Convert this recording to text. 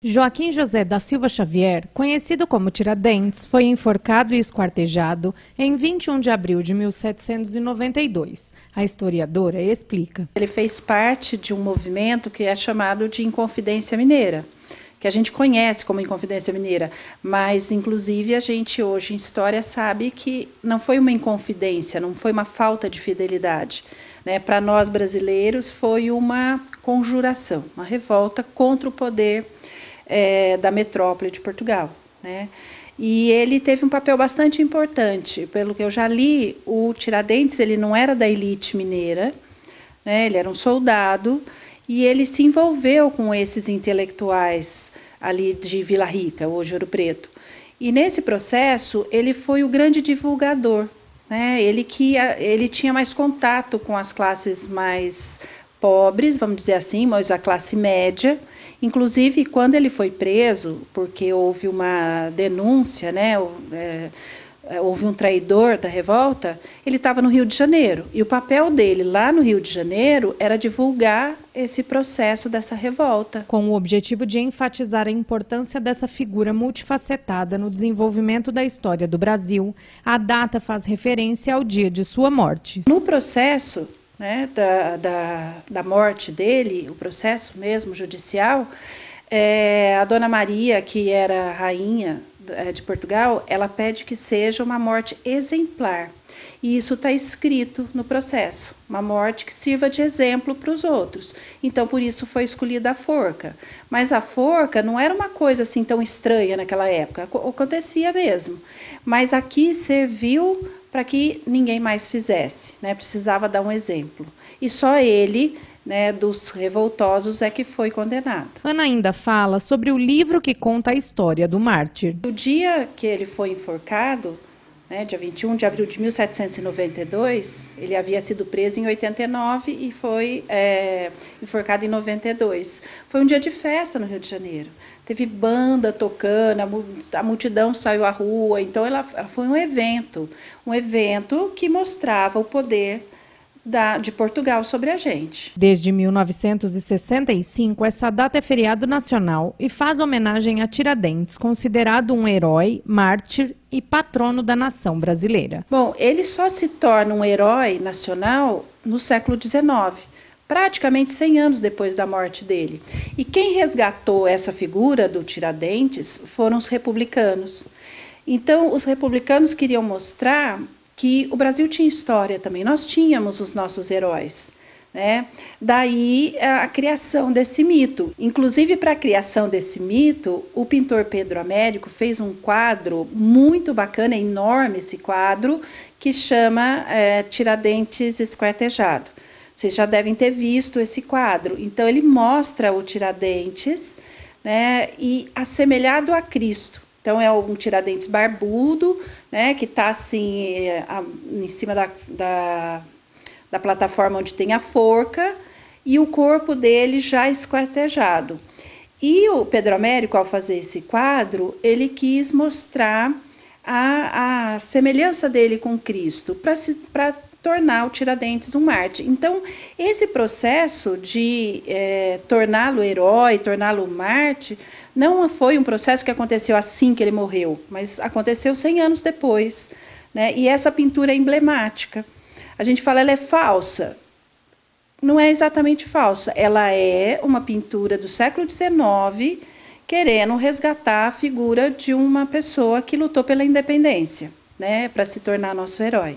Joaquim José da Silva Xavier, conhecido como Tiradentes, foi enforcado e esquartejado em 21 de abril de 1792. A historiadora explica. Ele fez parte de um movimento que é chamado de Inconfidência Mineira, que a gente conhece como Inconfidência Mineira, mas, inclusive, a gente hoje em história sabe que não foi uma inconfidência, não foi uma falta de fidelidade. Para nós brasileiros, foi uma conjuração, uma revolta contra o poder da metrópole de Portugal. E ele teve um papel bastante importante. Pelo que eu já li, o Tiradentes ele não era da elite mineira, ele era um soldado, e ele se envolveu com esses intelectuais ali de Vila Rica, hoje Ouro Preto. E, nesse processo, ele foi o grande divulgador. Ele tinha mais contato com as classes mais pobres, vamos dizer assim, mas a classe média. Inclusive, quando ele foi preso, porque houve uma denúncia, houve um traidor da revolta, ele estava no Rio de Janeiro. E o papel dele lá no Rio de Janeiro era divulgar esse processo dessa revolta. Com o objetivo de enfatizar a importância dessa figura multifacetada no desenvolvimento da história do Brasil, a data faz referência ao dia de sua morte. No processo da morte dele, o processo mesmo judicial, a Dona Maria, que era rainha de Portugal, ela pede que seja uma morte exemplar. E isso está escrito no processo, uma morte que sirva de exemplo para os outros. Então, por isso foi escolhida a forca. Mas a forca não era uma coisa assim tão estranha naquela época, acontecia mesmo. Mas aqui serviu para que ninguém mais fizesse, precisava dar um exemplo. E só ele, dos revoltosos, é que foi condenado. Ana ainda fala sobre o livro que conta a história do mártir. O dia que ele foi enforcado, dia 21 de abril de 1792, ele havia sido preso em 89 e foi enforcado em 92. Foi um dia de festa no Rio de Janeiro. Teve banda tocando, a multidão saiu à rua. Então, ela foi um evento que mostrava o poder de Portugal sobre a gente. Desde 1965, essa data é feriado nacional e faz homenagem a Tiradentes, considerado um herói, mártir e patrono da nação brasileira. Bom, ele só se torna um herói nacional no século XIX, praticamente 100 anos depois da morte dele. E quem resgatou essa figura do Tiradentes foram os republicanos. Então, os republicanos queriam mostrar que o Brasil tinha história também, nós tínhamos os nossos heróis. Daí a criação desse mito. Inclusive, para a criação desse mito, o pintor Pedro Américo fez um quadro muito bacana, é enorme esse quadro, que chama Tiradentes Esquartejado. Vocês já devem ter visto esse quadro. Então, ele mostra o Tiradentes e assemelhado a Cristo. Então, é um Tiradentes barbudo, que está assim, em cima da plataforma onde tem a forca, e o corpo dele já esquartejado. E o Pedro Américo, ao fazer esse quadro, ele quis mostrar a semelhança dele com Cristo, para tornar o Tiradentes um mártir. Então, esse processo de torná-lo herói, torná-lo mártir, não foi um processo que aconteceu assim que ele morreu, mas aconteceu 100 anos depois. E essa pintura é emblemática. A gente fala ela é falsa. Não é exatamente falsa. Ela é uma pintura do século XIX, querendo resgatar a figura de uma pessoa que lutou pela independência, para se tornar nosso herói.